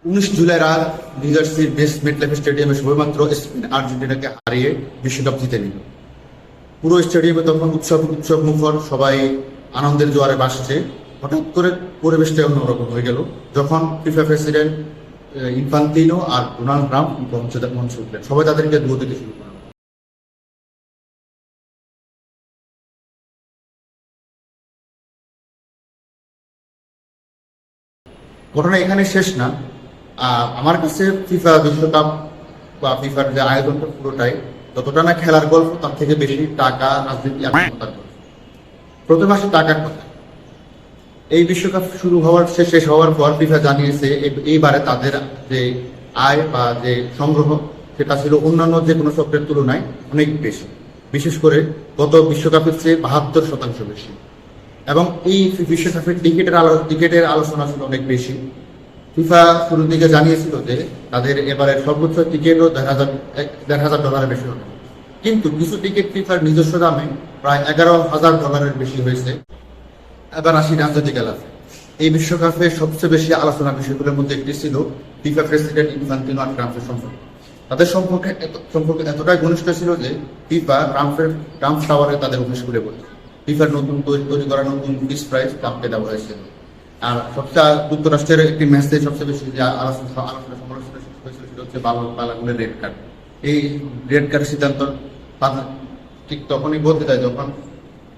19 জুলাই রাত নিউজার্সির মেটলাইফ স্টেডিয়ামে সবেমাত্র স্পেন আর্জেন্টিনাকে হারিয়ে বিশ্বকাপ জিতে নিল। পুরো স্টেডিয়ামে তখন উৎসব মুখর, সবাই আনন্দের জোয়ারে ভাসছে। হঠাৎ করে পরিবেশটা অন্যরকম হয়ে গেল যখন ফিফা প্রেসিডেন্ট ইনফান্তিনো আর ডোনাল্ড ট্রাম্প মঞ্চে উঠলেন। সবাই তাদেরকে দূর দিতে শুরু করলেন। ঘটনা এখানে শেষ না। আমার কাছে ফিফা বিশ্বকাপ বা ফিফার যে আয়োজনটা পুরোটাই যতটা না খেলার গল্প, তার থেকে বেশি টাকা, রাজনীতি আর ক্ষমতার গল্প। প্রথমে আসে টাকার কথা। এই বিশ্বকাপ শুরু হওয়ার শেষ হওয়ার পর ফিফা জানিয়েছে এইবারে তাদের যে আয় বা যে সংগ্রহ, সেটা ছিল অন্যান্য যে কোনো চক্রের তুলনায় অনেক বেশি। বিশেষ করে গত বিশ্বকাপের চেয়ে 72% বেশি। এবং এই বিশ্বকাপের টিকেটের আলোচনা ছিল অনেক বেশি। ফিফা শুরুর দিকে জানিয়েছিল যে তাদের এবারের সর্বোচ্চ টিকিটও $1,000 বেশি হবে, কিন্তু কিছু টিকিট ফিফার নিজস্ব দামে প্রায় $11,000 বেশি হয়েছে। এবার আসি আন্তর্জাতিক খেলাতে। এই বিশ্বকাপে সবচেয়ে বেশি আলোচনার বিষয়গুলোর মধ্যে একটি ছিল ফিফা প্রেসিডেন্ট ইনফান্তিনো আর ট্রাম্পের সম্পর্ক। তাদের সম্পর্ক এতটাই ঘনিষ্ঠ ছিল যে ফিফা ট্রাম্প টাওয়ারে তাদের অফিস খুলে বলেছে। ফিফার নতুন তৈরি করা নতুন ফিক্স প্রাইস ট্রাম্পকে দেওয়া হয়েছিল। আর সবচেয়ে যুক্তরাষ্ট্রের একটি ম্যাচে সবচেয়ে বেশি যে আলোচনা সমালোচনা হয়েছিল সেটা হচ্ছে বালাগুনের রেড কার্ড। এই রেড কার্ড সিদ্ধান্ত ঠিক তখনই বলতে চায় যখন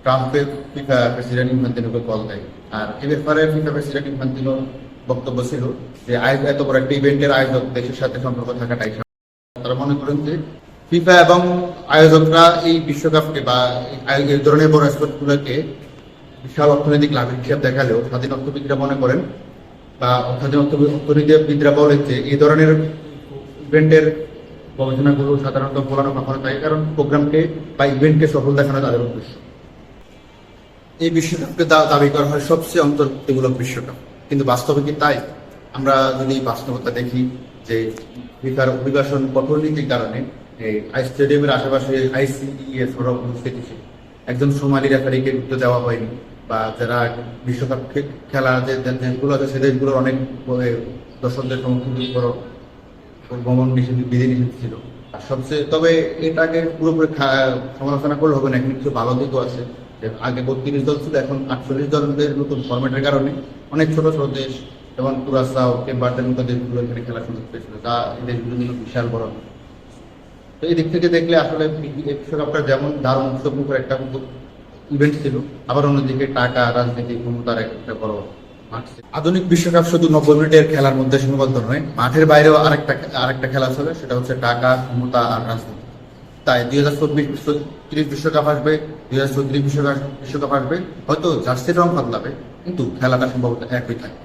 ট্রাম্পের ফিফা প্রেসিডেন্ট ইনফান্তিনোকে কল দেয়। আর এ ব্যাপারে ফিফা প্রেসিডেন্ট ইনফান্তিনোর বক্তব্য ছিল যে এত বড় একটা ইভেন্টের আয়োজক দেশের সাথে সম্পর্ক থাকাটাই। তারা মনে করেন যে ফিফা এবং আয়োজকরা এই বিশ্বকাপকে বা এই ধরনের বড় স্পোর্টগুলোকে বিশাল অর্থনৈতিক লাভের হিসাব দেখালেও স্বাধীন অর্থবিদরা মনে করেন বা স্বাধীন অর্থনীতিবিদরা বলেন যে এই ধরনের ইভেন্টের গবেষণাগুলো সাধারণত ফলানো কখনো তাই, কারণ প্রোগ্রামকে বা ইভেন্টকে সফল দেখানো তাদের উদ্দেশ্য। এই বিশ্বকাপকে দাবি করা হয় সবচেয়ে অন্তর্ভুক্তিমূলক বিশ্বকাপ, কিন্তু বাস্তবে কি তাই? আমরা যদি বাস্তবতা দেখি যে ফিফার অভিবাসন কঠোর নীতির কারণে এই স্টেডিয়ামের আশেপাশে আইসিইএ সড়ক স্থিতিশীল। একজন সোমালি রেফারিকে ঢুকতে দেওয়া হয়নি, বা যারা বিশ্বকাপ খেলা যে দেশগুলো আছে সে দেশগুলোর অনেক দর্শকদের সমর্থনের উপর ভ্রমণ বিধি নিষেধ ছিল। আর সবচেয়ে তবে এটাকে পুরোপুরি সমালোচনা করলে হবে না, এখানে কিছু ভালো দিকও আছে। আগে 32 দল ছিল, এখন 48 দলের নতুন ফরম্যাটের কারণে অনেক ছোট ছোট দেশ যেমন কুরাসাও, কেমবার্ডের মতো দেশগুলো এখানে খেলার সুযোগ পেয়েছিল, যা এই দেশগুলোর জন্য বিশাল বড়। তো এই দিক থেকে দেখলে আসলে বিশ্বকাপটা যেমন দারুণ উৎসবমুখর একটা ইভেন্ট ছিল, আবার অন্যদিকে টাকা, রাজনীতি, ক্ষমতার একটা বড় মাঠ। আধুনিক বিশ্বকাপ শুধু 90 মিনিটের খেলার মধ্যে সীমাবদ্ধ নয়, মাঠের বাইরেও আরেকটা খেলা চলে, সেটা হচ্ছে টাকা, ক্ষমতা আর রাজনীতি। তাই 2034 বিশ্বকাপ আসবে, 2034 বিশ্বকাপ আসবে, হয়তো জার্সির রং বদলাবে, কিন্তু খেলাটা সম্ভবত একই থাকে।